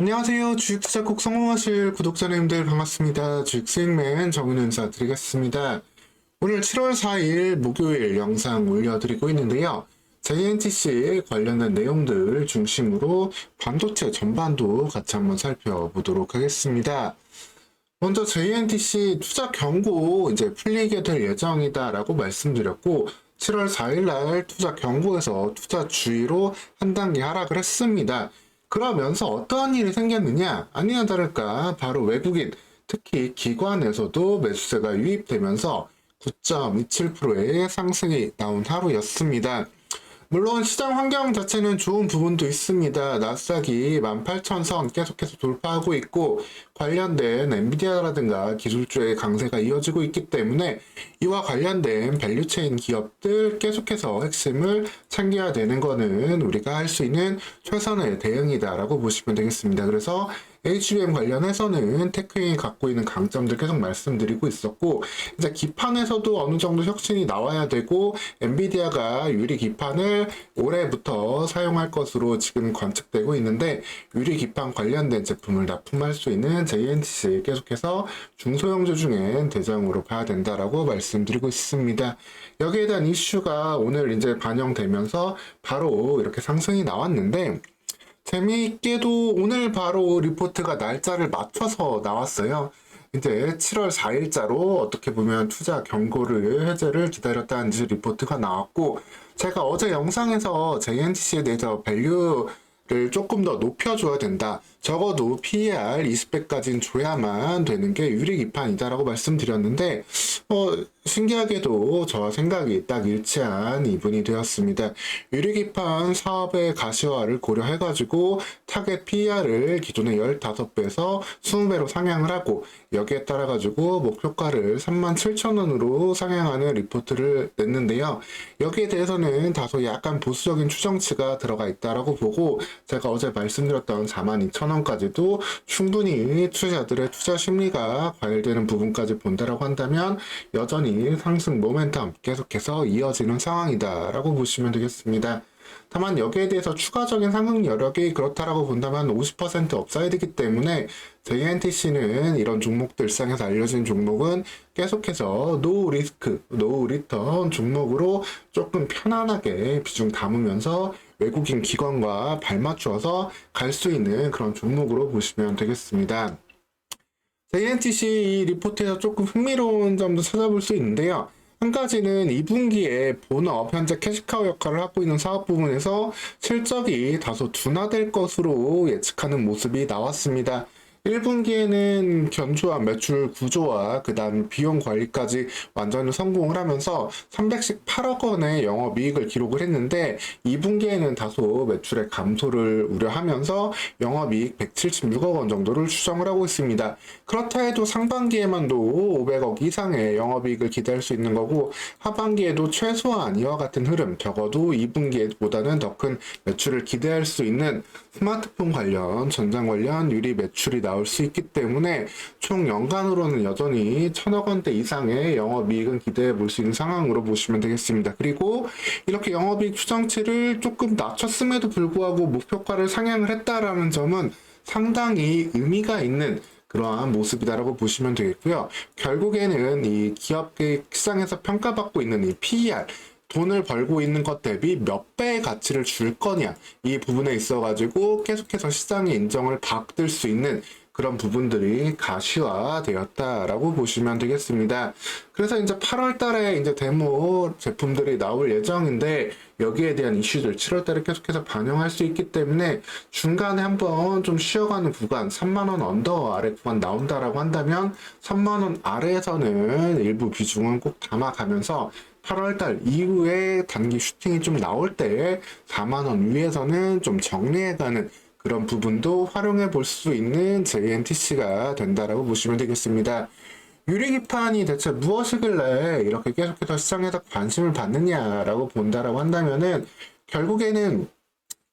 안녕하세요. 주식투자 꼭 성공하실 구독자님들 반갑습니다. 주식수익맨 정윤 인사드리겠습니다. 오늘 7월 4일 목요일 영상 올려드리고 있는데요. JNTC 관련된 내용들 중심으로 반도체 전반도 같이 한번 살펴보도록 하겠습니다. 먼저 JNTC 투자 경고 이제 풀리게 될 예정이다라고 말씀드렸고 7월 4일 날 투자 경고에서 투자 주의로 한 단계 하락을 했습니다. 그러면서 어떠한 일이 생겼느냐? 아니나 다를까 바로 외국인, 특히 기관에서도 매수세가 유입되면서 9.27%의 상승이 나온 하루였습니다. 물론 시장 환경 자체는 좋은 부분도 있습니다. 나스닥이 18,000선 계속해서 돌파하고 있고 관련된 엔비디아라든가 기술주의 강세가 이어지고 있기 때문에 이와 관련된 밸류체인 기업들 계속해서 핵심을 챙겨야 되는 거는 우리가 할 수 있는 최선의 대응이다라고 보시면 되겠습니다. 그래서 HBM 관련해서는 테크인이 갖고 있는 강점들 계속 말씀드리고 있었고 이제 기판에서도 어느 정도 혁신이 나와야 되고 엔비디아가 유리 기판을 올해부터 사용할 것으로 지금 관측되고 있는데 유리 기판 관련된 제품을 납품할 수 있는 JNTC 계속해서 중소형주 중엔 대장으로 봐야 된다라고 말씀드리고 있습니다. 여기에 대한 이슈가 오늘 이제 반영되면서 바로 이렇게 상승이 나왔는데 재미있게도 오늘 바로 리포트가 날짜를 맞춰서 나왔어요. 이제 7월 4일자로 어떻게 보면 투자 경고를 해제를 기다렸다는 리포트가 나왔고 제가 어제 영상에서 JNTC에 대해서 밸류를 조금 더 높여줘야 된다. 적어도 PER 20배까지는 줘야만 되는 게 유리기판이다라고 말씀드렸는데 신기하게도 저와 생각이 딱 일치한 이분이 되었습니다. 유리기판 사업의 가시화를 고려해가지고 타겟 PER을 기존의 15배에서 20배로 상향을 하고 여기에 따라가지고 목표가를 37,000원으로 상향하는 리포트를 냈는데요. 여기에 대해서는 다소 약간 보수적인 추정치가 들어가 있다라고 보고 제가 어제 말씀드렸던 42,000원까지도 충분히 투자자들의 투자 심리가 과열되는 부분까지 본다라고 한다면 여전히 상승 모멘텀 계속해서 이어지는 상황이다라고 보시면 되겠습니다. 다만 여기에 대해서 추가적인 상승 여력이 그렇다라고 본다면 50% 업사이드이기 때문에 JNTC는 이런 종목들 시장에서 알려진 종목은 계속해서 노 리스크, 노 리턴 종목으로 조금 편안하게 비중 담으면서 외국인 기관과 발맞추어서 갈 수 있는 그런 종목으로 보시면 되겠습니다. JNTC 이 리포트에서 조금 흥미로운 점도 찾아볼 수 있는데요. 한 가지는 2분기에 본업, 현재 캐시카우 역할을 하고 있는 사업 부분에서 실적이 다소 둔화될 것으로 예측하는 모습이 나왔습니다. 1분기에는 견조한 매출 구조와 그 다음 비용 관리까지 완전히 성공을 하면서 318억 원의 영업이익을 기록을 했는데 2분기에는 다소 매출의 감소를 우려하면서 영업이익 176억 원 정도를 추정을 하고 있습니다. 그렇다 해도 상반기에만도 500억 이상의 영업이익을 기대할 수 있는 거고 하반기에도 최소한 이와 같은 흐름 적어도 2분기보다는 더 큰 매출을 기대할 수 있는 스마트폰 관련, 전장 관련 유리 매출이 나올 수 있기 때문에 총 연간으로는 여전히 1,000억 원대 이상의 영업이익은 기대해 볼 수 있는 상황으로 보시면 되겠습니다. 그리고 이렇게 영업이익 추정치를 조금 낮췄음에도 불구하고 목표가를 상향을 했다라는 점은 상당히 의미가 있는 그러한 모습이다라고 보시면 되겠고요. 결국에는 이 기업 시장에서 평가받고 있는 이 PER 돈을 벌고 있는 것 대비 몇 배의 가치를 줄 거냐 이 부분에 있어가지고 계속해서 시장의 인정을 받을 수 있는 그런 부분들이 가시화되었다라고 보시면 되겠습니다. 그래서 이제 8월 달에 이제 데모 제품들이 나올 예정인데 여기에 대한 이슈들 7월 달에 계속해서 반영할 수 있기 때문에 중간에 한번 좀 쉬어가는 구간 3만원 언더 아래 구간 나온다라고 한다면 3만원 아래에서는 일부 비중은 꼭 담아가면서 8월달 이후에 단기 슈팅이 좀 나올 때 4만원 위에서는 좀 정리해가는 그런 부분도 활용해 볼 수 있는 JNTC가 된다라고 보시면 되겠습니다. 유리기판이 대체 무엇이길래 이렇게 계속해서 시장에서 관심을 받느냐라고 본다라고 한다면은 결국에는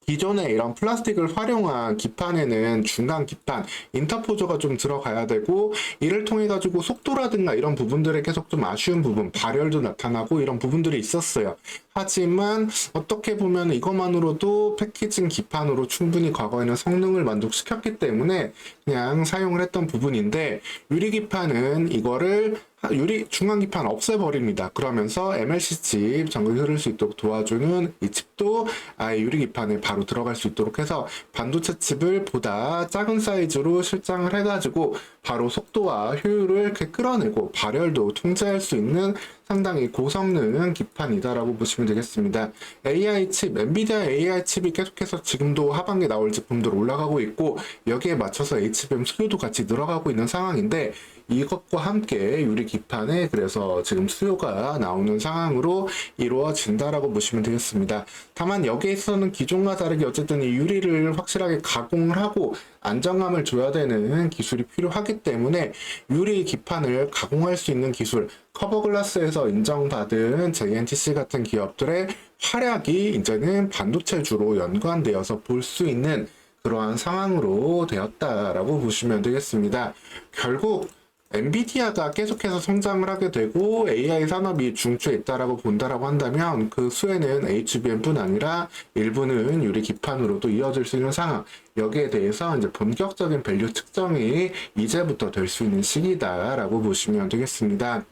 기존의 이런 플라스틱을 활용한 기판에는 중간 기판, 인터포저가 좀 들어가야 되고 이를 통해 가지고 속도라든가 이런 부분들에 계속 좀 아쉬운 부분, 발열도 나타나고 이런 부분들이 있었어요. 하지만 어떻게 보면 이것만으로도 패키징 기판으로 충분히 과거에는 성능을 만족시켰기 때문에 그냥 사용을 했던 부분인데, 유리 기판은 이거를 유리 중간 기판 없애버립니다. 그러면서 MLC 칩 전극이 흐를 수 있도록 도와주는 이 칩도 아예 유리 기판에 바로 들어갈 수 있도록 해서 반도체 칩을 보다 작은 사이즈로 실장을 해가지고 바로 속도와 효율을 이렇게 끌어내고 발열도 통제할 수 있는 상당히 고성능 기판이다라고 보시면 되겠습니다. AI 칩, 엔비디아 AI 칩이 계속해서 지금도 하반기에 나올 제품들 올라가고 있고, 여기에 맞춰서 HBM 수요도 같이 늘어가고 있는 상황인데, 이것과 함께 유리 기판에 그래서 지금 수요가 나오는 상황으로 이루어진다라고 보시면 되겠습니다. 다만 여기에 있어서는 기존과 다르게 어쨌든 이 유리를 확실하게 가공을 하고 안정감을 줘야 되는 기술이 필요하기 때문에 유리 기판을 가공할 수 있는 기술, 커버글라스에서 인정받은 JNTC 같은 기업들의 활약이 이제는 반도체주로 연관되어서 볼 수 있는 그러한 상황으로 되었다라고 보시면 되겠습니다. 결국 엔비디아가 계속해서 성장을 하게 되고 AI 산업이 중추에 있다라고 본다라고 한다면 그 수혜는 HBM뿐 아니라 일부는 유리 기판으로도 이어질 수 있는 상황, 여기에 대해서 이제 본격적인 밸류 측정이 이제부터 될 수 있는 시기다라고 보시면 되겠습니다.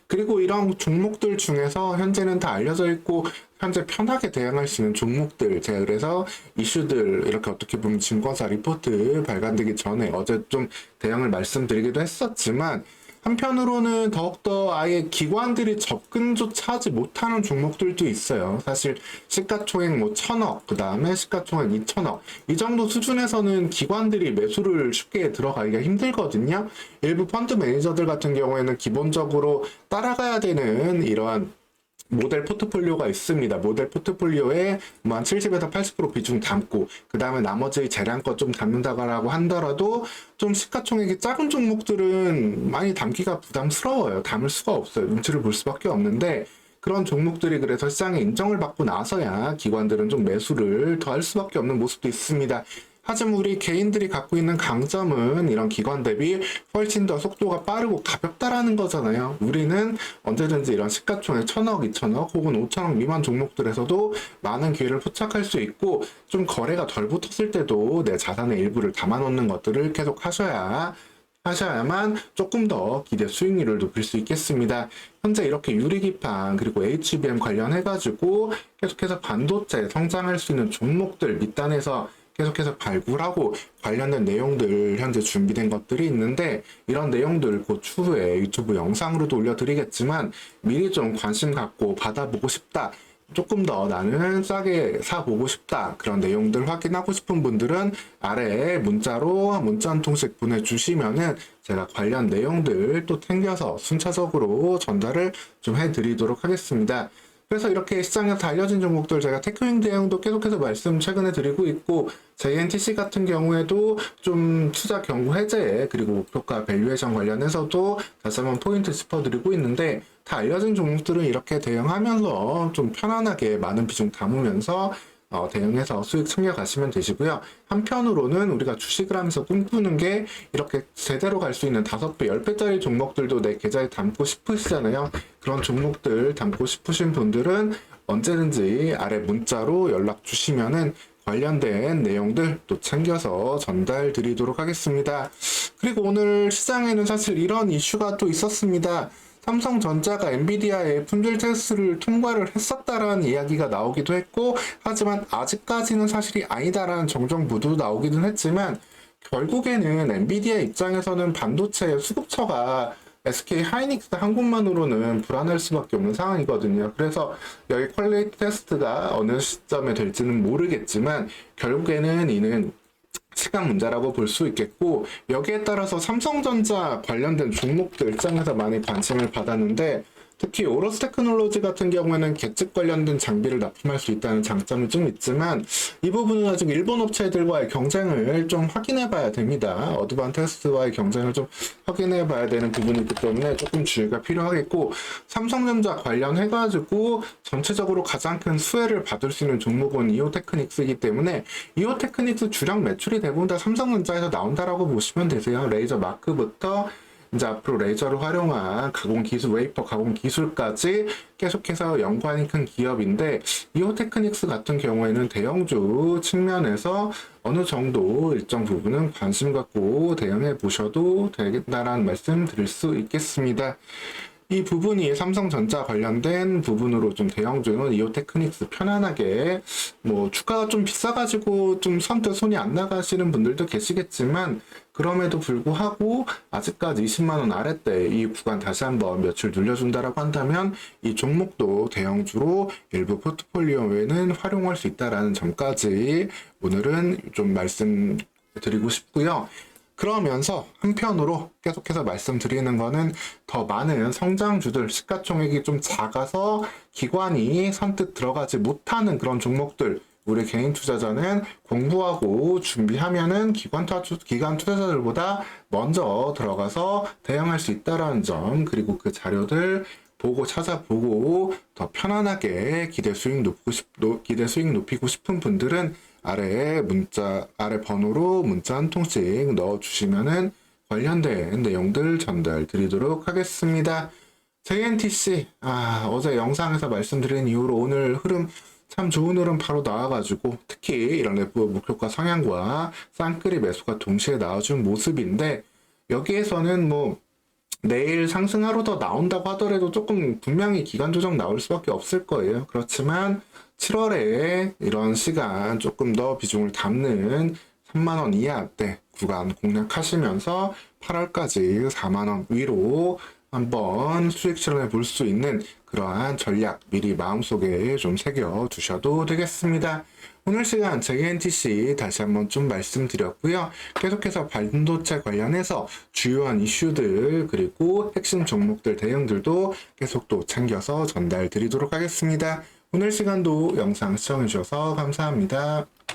그리고 이런 종목들 중에서 현재는 다 알려져 있고 현재 편하게 대응할 수 있는 종목들, 제가 그래서 이슈들 이렇게 어떻게 보면 증권사 리포트 발간되기 전에 어제 좀 대응을 말씀드리기도 했었지만, 한편으로는 더욱더 아예 기관들이 접근조차 하지 못하는 종목들도 있어요. 사실 시가총액 뭐 1000억, 그 다음에 시가총액 2000억 이 정도 수준에서는 기관들이 매수를 쉽게 들어가기가 힘들거든요. 일부 펀드 매니저들 같은 경우에는 기본적으로 따라가야 되는 이러한 모델 포트폴리오가 있습니다. 모델 포트폴리오에 뭐 한 70에서 80% 비중 담고, 그 다음에 나머지 재량껏 좀 담는다고 하더라도 좀 시가총액이 작은 종목들은 많이 담기가 부담스러워요. 담을 수가 없어요. 눈치를 볼 수밖에 없는데, 그런 종목들이 그래서 시장에 인정을 받고 나서야 기관들은 좀 매수를 더 할 수밖에 없는 모습도 있습니다. 하지만 우리 개인들이 갖고 있는 강점은 이런 기관 대비 훨씬 더 속도가 빠르고 가볍다라는 거잖아요. 우리는 언제든지 이런 시가총액 1000억, 2000억 혹은 5000억 미만 종목들에서도 많은 기회를 포착할 수 있고, 좀 거래가 덜 붙었을 때도 내 자산의 일부를 담아놓는 것들을 계속 하셔야만 조금 더 기대 수익률을 높일 수 있겠습니다. 현재 이렇게 유리기판 그리고 HBM 관련해가지고 계속해서 반도체 성장할 수 있는 종목들 밑단에서 계속해서 발굴하고 관련된 내용들 현재 준비된 것들이 있는데, 이런 내용들 곧 추후에 유튜브 영상으로도 올려드리겠지만 미리 좀 관심 갖고 받아보고 싶다, 조금 더 나는 싸게 사보고 싶다, 그런 내용들 확인하고 싶은 분들은 아래에 문자로 문자 한 통씩 보내주시면은 제가 관련 내용들 또 챙겨서 순차적으로 전달을 좀 해드리도록 하겠습니다. 그래서 이렇게 시장에서 알려진 종목들 제가 테크윙 대응도 계속해서 말씀 최근에 드리고 있고, JNTC 같은 경우에도 좀 투자 경고 해제 그리고 목표가 밸류에이션 관련해서도 다시 한번 포인트 짚어드리고 있는데, 다 알려진 종목들은 이렇게 대응하면서 좀 편안하게 많은 비중 담으면서 대응해서 수익 챙겨가시면 되시고요. 한편으로는 우리가 주식을 하면서 꿈꾸는 게 이렇게 제대로 갈 수 있는 5배, 10배짜리 종목들도 내 계좌에 담고 싶으시잖아요. 그런 종목들 담고 싶으신 분들은 언제든지 아래 문자로 연락 주시면은 관련된 내용들 또 챙겨서 전달 드리도록 하겠습니다. 그리고 오늘 시장에는 사실 이런 이슈가 또 있었습니다. 삼성전자가 엔비디아의 품질 테스트를 통과를 했었다라는 이야기가 나오기도 했고, 하지만 아직까지는 사실이 아니다라는 정정 보도도 나오기는 했지만, 결국에는 엔비디아 입장에서는 반도체 수급처가 SK 하이닉스 한 곳만으로는 불안할 수밖에 없는 상황이거든요. 그래서 여기 퀄리티 테스트가 어느 시점에 될지는 모르겠지만 결국에는 이는 시간 문제라고 볼 수 있겠고, 여기에 따라서 삼성전자 관련된 종목들 입장에서 많이 관심을 받았는데, 특히 오로스 테크놀로지 같은 경우에는 계측 관련된 장비를 납품할 수 있다는 장점이 좀 있지만, 이 부분은 아직 일본 업체들과의 경쟁을 좀 확인해 봐야 됩니다. 어드밴티스트와의 경쟁을 좀 확인해 봐야 되는 부분이 있기 때문에 조금 주의가 필요하겠고, 삼성전자 관련해가지고 전체적으로 가장 큰 수혜를 받을 수 있는 종목은 이오테크닉스이기 때문에, 이오테크닉스 주력 매출이 대부분 다 삼성전자에서 나온다라고 보시면 되세요. 레이저 마크부터 이제 앞으로 레이저를 활용한 가공 기술, 웨이퍼 가공 기술까지 계속해서 연관이 큰 기업인데, 이오테크닉스 같은 경우에는 대형주 측면에서 어느 정도 일정 부분은 관심 갖고 대응해 보셔도 되겠다라는 말씀 드릴 수 있겠습니다. 이 부분이 삼성전자 관련된 부분으로 좀 대형주는 이오테크닉스 편안하게 뭐 주가가 좀 비싸가지고 좀 선뜻 손이 안 나가시는 분들도 계시겠지만, 그럼에도 불구하고 아직까지 20만원 아래때 이 구간 다시 한번 며칠 눌려준다라고 한다면 이 종목도 대형주로 일부 포트폴리오에는 활용할 수 있다라는 점까지 오늘은 좀 말씀드리고 싶고요. 그러면서 한편으로 계속해서 말씀드리는 거는 더 많은 성장주들, 시가총액이 좀 작아서 기관이 선뜻 들어가지 못하는 그런 종목들, 우리 개인 투자자는 공부하고 준비하면은 기관 투자자들보다 먼저 들어가서 대응할 수 있다라는 점, 그리고 그 자료들 보고 찾아보고 더 편안하게 기대 수익 높이고 싶은 분들은 아래 번호로 문자 한 통씩 넣어주시면은 관련된 내용들 전달 드리도록 하겠습니다. JNTC, 어제 영상에서 말씀드린 이후로 오늘 흐름 참 좋은 흐름 바로 나와가지고, 특히 이런 내부 목표가 상향과 쌍끌이 매수가 동시에 나와준 모습인데, 여기에서는 뭐 내일 상승하루 더 나온다고 하더라도 조금 분명히 기간 조정 나올 수밖에 없을 거예요. 그렇지만 7월에 이런 시간 조금 더 비중을 담는 3만원 이하대 구간 공략하시면서 8월까지 4만원 위로 한번 수익 실험해 볼 수 있는 그러한 전략 미리 마음속에 좀 새겨 두셔도 되겠습니다. 오늘 시간 JNTC 다시 한번 좀 말씀드렸고요. 계속해서 반도체 관련해서 주요한 이슈들, 그리고 핵심 종목들 대응들도 계속 또 챙겨서 전달 드리도록 하겠습니다. 오늘 시간도 영상 시청해 주셔서 감사합니다.